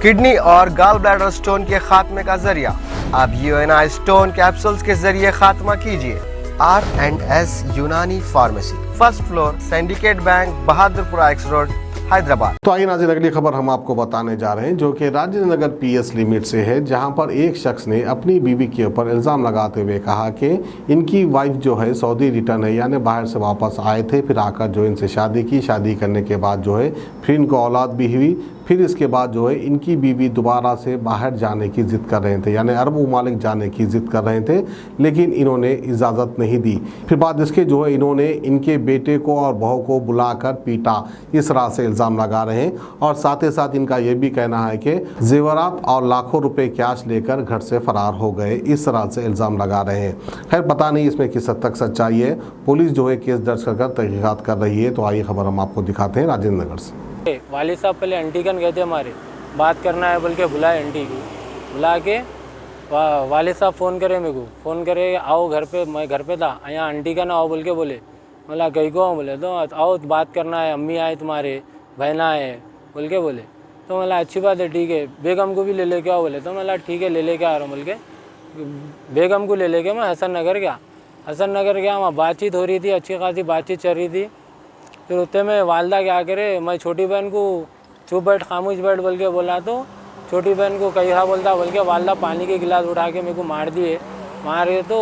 Kidney और gall bladder stone के खात्मे का जरिया। अब यूएनआई स्टोन कैप्सूल्स के जरिए खात्मा कीजिए। R&S यूनानी pharmacy, first floor, syndicate bank, Bahadurpura x road, Hyderabad. तो आइए नाज़रीन, अगली खबर हम आपको बताने जा रहे हैं जो कि राजेंद्र नगर PS लिमिट से है, जहां पर एक शख्स ने अपनी बीवी के ऊपर इल्ज़ाम लगाते हुए कहा कि इनकी वाइफ जो है सऊदी रिटर्न है, यानी बाहर से वापस आए थे, फिर आकर जो इनसे शादी की, शादी करने के बाद जो है फिर इनको औलाद भी हुई, फिर इसके बाद जो है इनकी बीवी दोबारा से बाहर जाने की ज़िद कर रहे थे, यानी अरब ममालिक जाने की ज़िद कर रहे थे, लेकिन इन्होंने इजाज़त नहीं दी। फिर बाद इसके जो है इन्होंने इनके बेटे को और बहू को बुलाकर पीटा, इस तरह से इल्ज़ाम लगा रहे हैं। और साथ ही साथ इनका ये भी कहना है कि जेवरात और लाखों रुपए कैश लेकर घर से फरार हो गए, इस तरह से इल्ज़ाम लगा रहे हैं। खैर पता नहीं इसमें किस हद तक सच्चाई है। पुलिस जो है केस दर्ज कर तहकीकात कर रही है। तो आइए खबर हम आपको दिखाते हैं राजेंद्र नगर से। वालिद साहब पहले आंटी कन गए थे, हमारे बात करना है बोल के बुलाए आंटी को, बुला के वालिद साहब फ़ोन करे मेरे को, फ़ोन करे आओ घर पे, मैं घर पे था, यहाँ आंटी का ना आओ बोल के बोले। बोला कहीं को बोले तो आओ बात करना है, अम्मी आए तुम्हारे, बहना है बोल के बोले। तो बोला अच्छी बात है, ठीक है, बेगम को भी ले लेके आओ बोले। तो बोला ठीक है ले लेके आ रहा हूँ बोल के बेगम को ले लेके मैं हसन नगर गया। हसन नगर गया, वहाँ बातचीत हो रही थी, अच्छी खासी बातचीत चल रही थी। फिर उतने में वालदा क्या करे, मैं छोटी बहन को चुप बैठ, खामोश बैठ बोल के बोला, तो छोटी बहन को कहा बोलता बोल के वालदा पानी के गिलास उठा के मेरे को मार दिए। मारे तो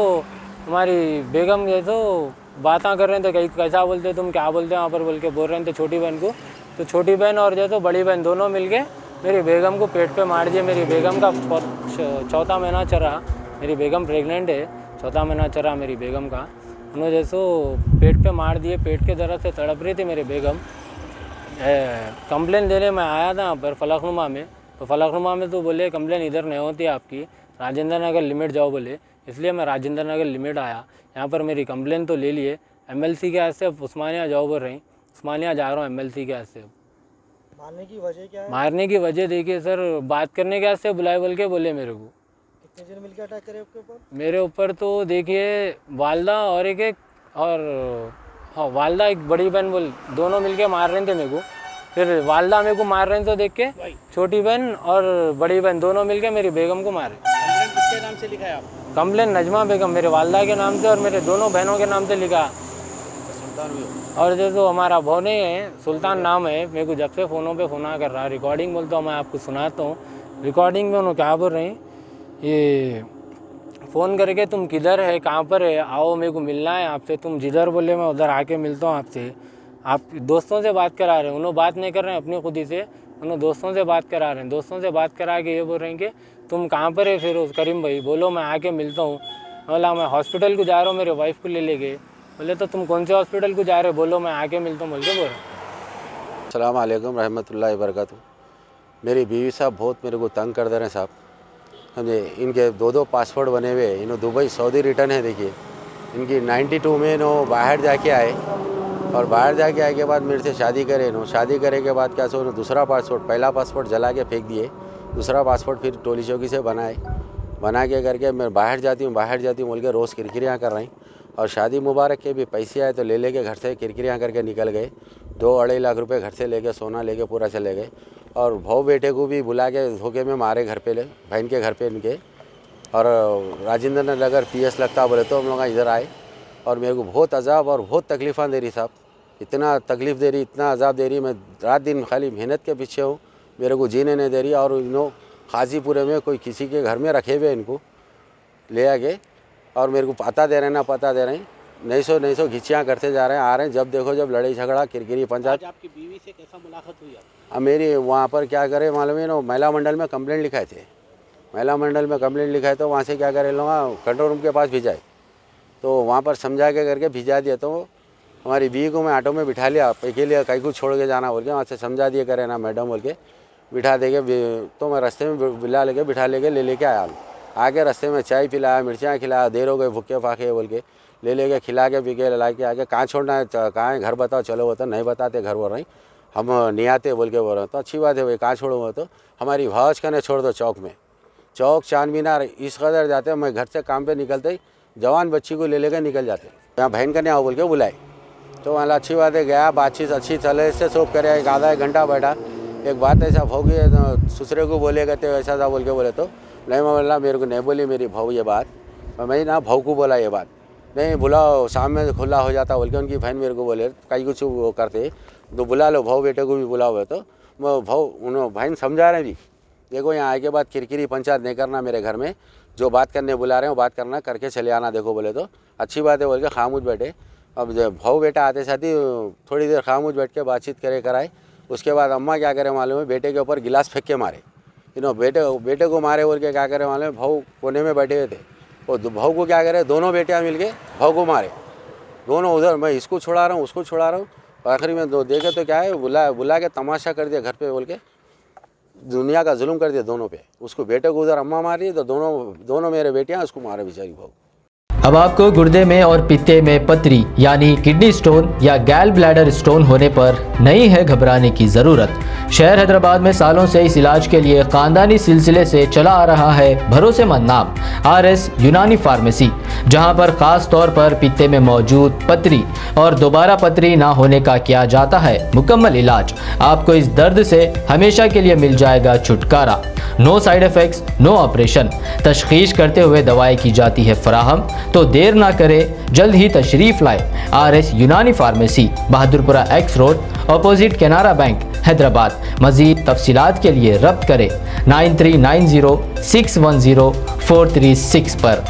हमारी बेगम गए तो बातें कर रहे थे, कहीं कैसा बोलते तुम, क्या बोलते वहाँ पर बोल के बोल रहे थे छोटी बहन को। तो छोटी बहन और जो तो बड़ी बहन दोनों मिल के मेरी बेगम को पेट पे मार दिए। मेरी बेगम का चौथा महीना चल रहा, मेरी बेगम प्रेग्नेंट है, चौथा महीना चल रहा मेरी बेगम का। उन्होंने जैसो पेट पे मार दिए, पेट के दर्द से तड़प रही थी मेरी बेगम। कंप्लेन देने में आया था पर फलकनुमा में, तो फलकनुमा में तो बोले कंप्लेन इधर नहीं होती आपकी, राजेंद्र नगर लिमिट जाओ बोले। इसलिए मैं राजेंद्र नगर लिमिट आया, यहाँ पर मेरी कंप्लेन तो ले लिए। MLC के हाथ से उस्मानिया जाओ बोल रही, उस्मानिया जा रहा हूँ MLC के हाथ से। मारने की वजह क्या है? मारने की वजह देखिए सर, बात करने के हाथ से बुलाए बोल के बोले मेरे को। कितने जन मिलकर अटैक करे आपके ऊपर? मेरे ऊपर तो देखिए वालदा और एक और हाँ वालदा एक बड़ी बहन बोल, दोनों मिलके मार रहे थे मेरे को। फिर वालदा मेरे को मार रहे थे तो देख के छोटी बहन और बड़ी बहन दोनों मिलके मेरी बेगम को मारे। कंप्लेंट किसके नाम से लिखा है आप? कंप्लेन नजमा बेगम मेरे वालदा के नाम से और मेरे दोनों बहनों के नाम से लिखा। और जो तो हमारा भौने है सुल्तान नाम है, मेरे को जब से फ़ोनों पे फ़ोन कर रहा, रिकॉर्डिंग बोलता हूँ मैं आपको सुनाता हूँ। रिकॉर्डिंग में उन्होंने क्या बोल रहे हैं, ये फ़ोन करके तुम किधर है, कहाँ पर है, आओ मेरे को मिलना है आपसे, तुम जिधर बोले मैं उधर आके मिलता हूँ आपसे। आप दोस्तों से बात करा रहे हैं, उन्होंने बात नहीं कर रहे हैं अपनी खुद ही से, उन्होंने दोस्तों से बात करा रहे हैं। दोस्तों से बात करा के ये बोल रहे हैं कि तुम कहाँ पर है, फिर उस करीम भाई बोलो मैं आके मिलता हूँ। बोला मैं हॉस्पिटल को जा रहा हूँ, मेरे वाइफ को ले गए। बोले तो तुम कौन से हॉस्पिटल को जा रहे हो, बोलो मैं आके मिलता हूँ बोल के बोल रहे। अस्सलाम वालेकुम रहमतुल्लाहि वबरकातुहू। मेरी बीवी साहब बहुत मेरे को तंग कर दे रहे हैं साहब, समझे। इनके दो पासपोर्ट बने हुए, इन्होंने दुबई सऊदी रिटर्न है। देखिए इनकी 92 में इन्होंने बाहर जाके आए, और बाहर जाके आए के बाद मेरे से शादी करे। इन्होंने शादी करे के बाद क्या सो उन्होंने दूसरा पासपोर्ट, पहला पासपोर्ट जला के फेंक दिए, दूसरा पासपोर्ट फिर टोली चौकी से बना के करके मैं बाहर जाती हूँ बोल के रोज़ किरकिरियाँ कर रही। और शादी मुबारक के भी पैसे आए तो ले लेके घर से किरकिरियाँ करके निकल गए। 2-2.5 लाख रुपए घर से लेके, सोना लेके पूरा चले गए। और भाव बेटे को भी बुला के धोखे में मारे घर पे, बहन के घर पे इनके। और राजेंद्र नगर PS लगता बोले तो हम लोग इधर आए, और मेरे को बहुत अजाब और बहुत तकलीफ़ां दे रही साहब, इतना तकलीफ़ दे रही, इतना अजाब दे रही। मैं रात दिन खाली मेहनत के पीछे हूँ, मेरे को जीने नहीं दे रही। और इन्हों हाजीपुरे में कोई किसी के घर में रखे हुए इनको ले आके, और मेरे को पता दे रहे हैं ना पता दे रहे हैं, नहीं सो घिचियाँ करते जा रहे हैं, आ रहे हैं। जब देखो जब लड़ाई झगड़ा किरकिरी पंचायत। आपकी बीवी से कैसा मुलाकात हुई आपकी? अब मेरी वहाँ पर क्या करे मालूम है ना, महिला मंडल में कंप्लेंट लिखाए थे, महिला मंडल में कंप्लेंट लिखाए तो वहाँ से क्या करे लोग कंट्रोल रूम के पास भिजाए, तो वहाँ पर समझा के करके भिजा दिया। तो हमारी बीवी को मैं ऑटो में बिठा लिया, के लिए कहीं को छोड़ के जाना बोल के, वहाँ से समझा दिए करे ना मैडम बोल के बिठा देके। तो मैं रास्ते में बिठा लेके ले लेके आया, आके रास्ते में चाय पिलाया, मिर्चियाँ खिलाया, देर हो गए भूखे फाके बोल के ले लेके खिला के पी के ला के आके कहाँ छोड़ना है, कहाँ है घर बताओ, चलो वो तो नहीं बताते घर बोल रही, हम नहीं आते बोल के बोल रहे हैं। तो अच्छी बात है भाई, कहाँ छोड़ो वो तो हमारी भाज का नहीं छोड़ दो चौक में, चौक चांद मीनार इस कदर जाते हैं। मैं घर से काम पे निकलते ही जवान बच्ची को ले लेकर निकल जाते, यहाँ बहन का नहीं आओ बोल के बुलाए। तो वाला अच्छी बात है, गया बातचीत अच्छी चले से सोप करे, आधा 1 घंटा बैठा, एक बात ऐसा भाव की दूसरे को बोलेगा तो ऐसा था बोल के बोले तो नहीं बोला, मेरे को नहीं बोली मेरी भाव ये बात, और मैं ना भाव को बोला ये बात, नहीं बुलाओ शाम में खुला हो जाता बोल के उनकी बहन मेरे को बोले कहीं कुछ वो करते तो बुला लो भाव बेटे को भी बुलाओ है, तो मैं भाव उन्होंने बहन समझा रहे भी, देखो यहाँ आए के बाद किरकिरी पंचायत नहीं करना मेरे घर में, जो बात करने बुला रहे हो बात करना करके चले आना, देखो बोले तो अच्छी बात है बोल के खामोश बैठे। अब जब भाव बेटा आते साथ ही थोड़ी देर खामोश बैठ के बातचीत करे कराए, उसके बाद अम्मा क्या करे मालूम है, बेटे के ऊपर गिलास फेंक के मारे, बेटे को मारे बोल के क्या करे मालूम है, भाव कोने में बैठे हुए थे, और भाव को क्या करे, दोनों बेटियाँ मिल के भाव को मारे, दोनों उधर, मैं इसको छुड़ा रहा हूँ उसको छुड़ा रहा हूँ, आखिरी में देखे तो क्या है बुला के तमाशा कर दिया घर पे बोल के, दुनिया का जुल्म कर दिया दोनों पे, उसको बेटे को उधर अम्मा मारी तो दोनों मेरे बेटियाँ उसको मारे बेचारी भाव। अब आपको गुर्दे में और पित्ते में पथरी यानी किडनी स्टोन या गैल ब्लैडर स्टोन होने पर नहीं है घबराने की ज़रूरत। शहर हैदराबाद में सालों से इस इलाज के लिए ख़ानदानी सिलसिले से चला आ रहा है भरोसेमंद नाम RS यूनानी फार्मेसी, जहां पर ख़ास तौर पर पित्ते में मौजूद पथरी और दोबारा पथरी ना होने का किया जाता है मुकम्मल इलाज। आपको इस दर्द से हमेशा के लिए मिल जाएगा छुटकारा। No side effects, no operation, तशखीस करते हुए दवाई की जाती है फराहम। तो देर ना करें, जल्द ही तशरीफ़ लाए RS यूनानी pharmacy, Bahadurpura X road, opposite Canara bank, Hyderabad. मज़ीद तफसीलात के लिए रब्त करें 9390 610 436 पर।